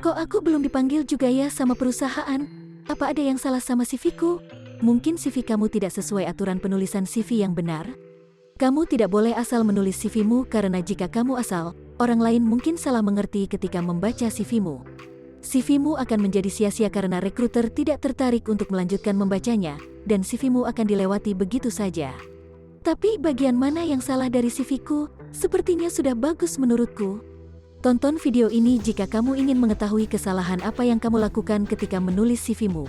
Kok aku belum dipanggil juga ya sama perusahaan? Apa ada yang salah sama CV-ku? Mungkin CV kamu tidak sesuai aturan penulisan CV yang benar? Kamu tidak boleh asal menulis CV-mu karena jika kamu asal, orang lain mungkin salah mengerti ketika membaca CV-mu. CV-mu akan menjadi sia-sia karena rekruter tidak tertarik untuk melanjutkan membacanya, dan CV-mu akan dilewati begitu saja. Tapi bagian mana yang salah dari CV-ku? Sepertinya sudah bagus menurutku. Tonton video ini jika kamu ingin mengetahui kesalahan apa yang kamu lakukan ketika menulis CV-mu.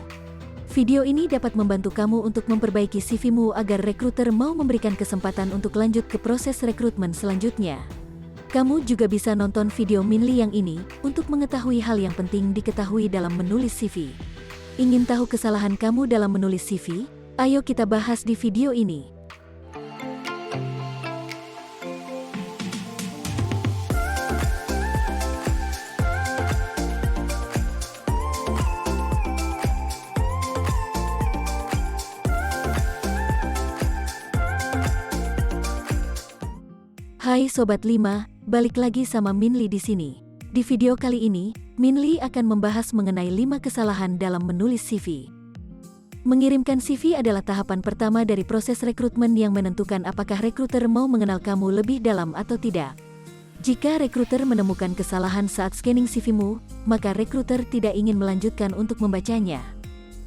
Video ini dapat membantu kamu untuk memperbaiki CV-mu agar rekruter mau memberikan kesempatan untuk lanjut ke proses rekrutmen selanjutnya. Kamu juga bisa nonton video Minli yang ini untuk mengetahui hal yang penting diketahui dalam menulis CV. Ingin tahu kesalahan kamu dalam menulis CV? Ayo kita bahas di video ini. Hai Sobat 5, balik lagi sama Minli di sini. Di video kali ini, Minli akan membahas mengenai 5 kesalahan dalam menulis CV. Mengirimkan CV adalah tahapan pertama dari proses rekrutmen yang menentukan apakah rekruter mau mengenal kamu lebih dalam atau tidak. Jika rekruter menemukan kesalahan saat scanning CV-mu, maka rekruter tidak ingin melanjutkan untuk membacanya.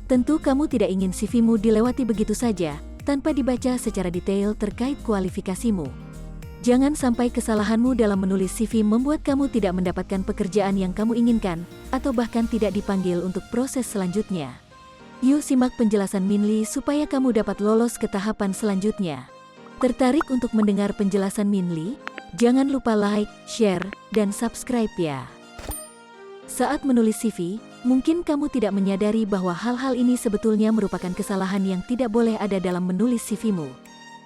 Tentu kamu tidak ingin CV-mu dilewati begitu saja, tanpa dibaca secara detail terkait kualifikasimu. Jangan sampai kesalahanmu dalam menulis CV membuat kamu tidak mendapatkan pekerjaan yang kamu inginkan, atau bahkan tidak dipanggil untuk proses selanjutnya. Yuk simak penjelasan Minli supaya kamu dapat lolos ke tahapan selanjutnya. Tertarik untuk mendengar penjelasan Minli? Jangan lupa like, share, dan subscribe ya. Saat menulis CV, mungkin kamu tidak menyadari bahwa hal-hal ini sebetulnya merupakan kesalahan yang tidak boleh ada dalam menulis CV-mu.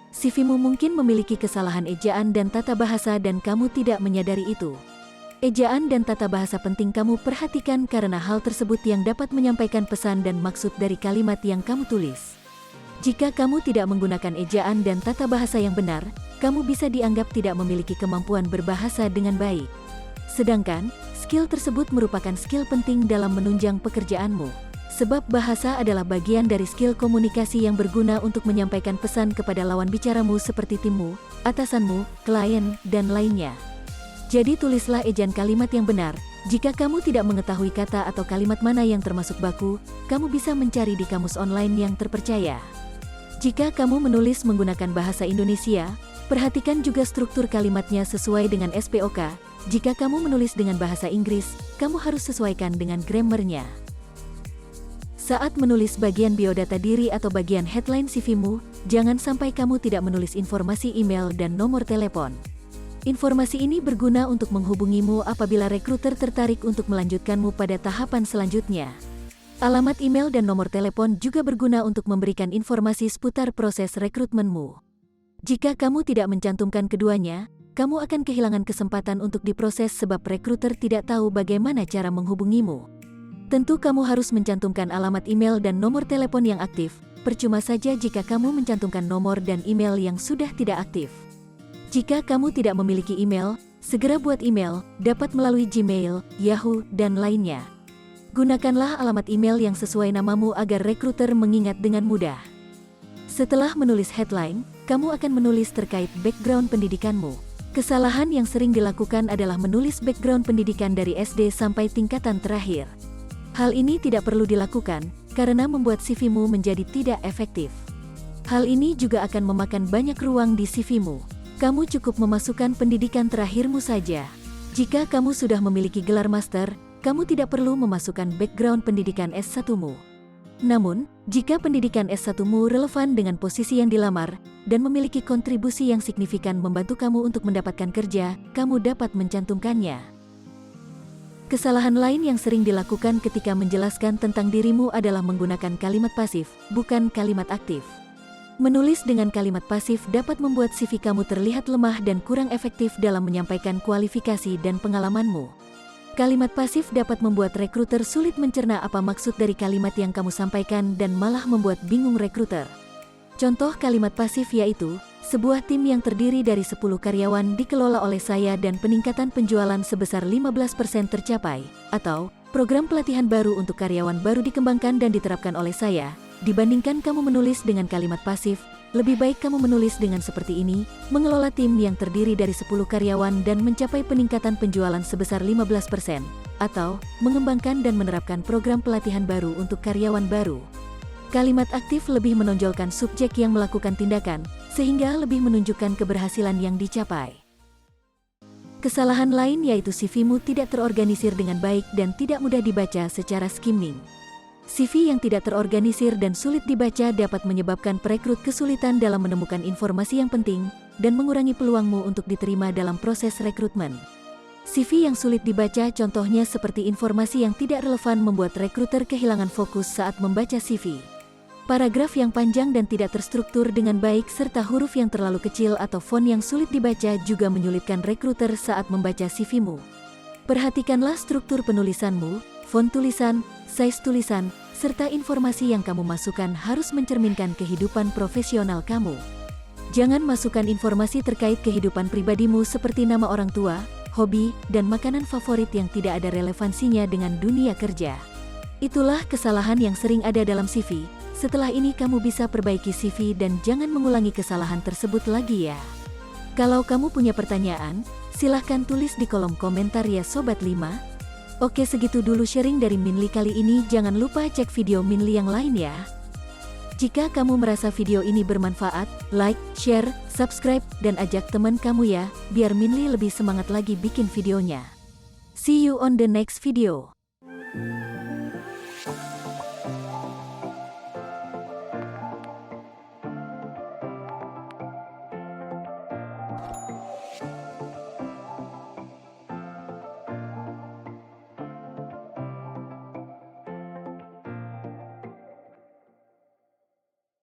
CV-mu mungkin memiliki kesalahan ejaan dan tata bahasa dan kamu tidak menyadari itu. Ejaan dan tata bahasa penting kamu perhatikan karena hal tersebut yang dapat menyampaikan pesan dan maksud dari kalimat yang kamu tulis. Jika kamu tidak menggunakan ejaan dan tata bahasa yang benar, kamu bisa dianggap tidak memiliki kemampuan berbahasa dengan baik. Sedangkan, skill tersebut merupakan skill penting dalam menunjang pekerjaanmu. Sebab bahasa adalah bagian dari skill komunikasi yang berguna untuk menyampaikan pesan kepada lawan bicaramu seperti timmu, atasanmu, klien, dan lainnya. Jadi tulislah ejaan kalimat yang benar. Jika kamu tidak mengetahui kata atau kalimat mana yang termasuk baku, kamu bisa mencari di kamus online yang terpercaya. Jika kamu menulis menggunakan bahasa Indonesia, perhatikan juga struktur kalimatnya sesuai dengan SPOK. Jika kamu menulis dengan bahasa Inggris, kamu harus sesuaikan dengan grammarnya. Saat menulis bagian biodata diri atau bagian headline CV-mu, jangan sampai kamu tidak menulis informasi email dan nomor telepon. Informasi ini berguna untuk menghubungimu apabila rekruter tertarik untuk melanjutkanmu pada tahapan selanjutnya. Alamat email dan nomor telepon juga berguna untuk memberikan informasi seputar proses rekrutmenmu. Jika kamu tidak mencantumkan keduanya, kamu akan kehilangan kesempatan untuk diproses sebab rekruter tidak tahu bagaimana cara menghubungimu. Tentu kamu harus mencantumkan alamat email dan nomor telepon yang aktif, percuma saja jika kamu mencantumkan nomor dan email yang sudah tidak aktif. Jika kamu tidak memiliki email, segera buat email, dapat melalui Gmail, Yahoo, dan lainnya. Gunakanlah alamat email yang sesuai namamu agar rekruter mengingat dengan mudah. Setelah menulis headline, kamu akan menulis terkait background pendidikanmu. Kesalahan yang sering dilakukan adalah menulis background pendidikan dari SD sampai tingkatan terakhir. Hal ini tidak perlu dilakukan, karena membuat CV-mu menjadi tidak efektif. Hal ini juga akan memakan banyak ruang di CV-mu. Kamu cukup memasukkan pendidikan terakhirmu saja. Jika kamu sudah memiliki gelar master, kamu tidak perlu memasukkan background pendidikan S1-mu. Namun, jika pendidikan S1-mu relevan dengan posisi yang dilamar, dan memiliki kontribusi yang signifikan membantu kamu untuk mendapatkan kerja, kamu dapat mencantumkannya. Kesalahan lain yang sering dilakukan ketika menjelaskan tentang dirimu adalah menggunakan kalimat pasif, bukan kalimat aktif. Menulis dengan kalimat pasif dapat membuat CV kamu terlihat lemah dan kurang efektif dalam menyampaikan kualifikasi dan pengalamanmu. Kalimat pasif dapat membuat rekruter sulit mencerna apa maksud dari kalimat yang kamu sampaikan dan malah membuat bingung rekruter. Contoh kalimat pasif yaitu, sebuah tim yang terdiri dari 10 karyawan dikelola oleh saya dan peningkatan penjualan sebesar 15% tercapai, atau Program pelatihan baru untuk karyawan baru dikembangkan dan diterapkan oleh saya. Dibandingkan kamu menulis dengan kalimat pasif, lebih baik kamu menulis dengan seperti ini, mengelola tim yang terdiri dari 10 karyawan dan mencapai peningkatan penjualan sebesar 15%, atau mengembangkan dan menerapkan program pelatihan baru untuk karyawan baru. Kalimat aktif lebih menonjolkan subjek yang melakukan tindakan, sehingga lebih menunjukkan keberhasilan yang dicapai. Kesalahan lain yaitu CV-mu tidak terorganisir dengan baik dan tidak mudah dibaca secara skimming. CV yang tidak terorganisir dan sulit dibaca dapat menyebabkan perekrut kesulitan dalam menemukan informasi yang penting dan mengurangi peluangmu untuk diterima dalam proses rekrutmen. CV yang sulit dibaca contohnya seperti informasi yang tidak relevan membuat rekruter kehilangan fokus saat membaca CV. Paragraf yang panjang dan tidak terstruktur dengan baik serta huruf yang terlalu kecil atau font yang sulit dibaca juga menyulitkan rekruter saat membaca CV-mu. Perhatikanlah struktur penulisanmu, font tulisan, size tulisan, serta informasi yang kamu masukkan harus mencerminkan kehidupan profesional kamu. Jangan masukkan informasi terkait kehidupan pribadimu seperti nama orang tua, hobi, dan makanan favorit yang tidak ada relevansinya dengan dunia kerja. Itulah kesalahan yang sering ada dalam CV. Setelah ini kamu bisa perbaiki CV dan jangan mengulangi kesalahan tersebut lagi ya. Kalau kamu punya pertanyaan, silahkan tulis di kolom komentar ya Sobat 5. Oke, segitu dulu sharing dari Minli kali ini. Jangan lupa cek video Minli yang lain ya. Jika kamu merasa video ini bermanfaat, like, share, subscribe, dan ajak teman kamu ya, biar Minli lebih semangat lagi bikin videonya. See you on the next video.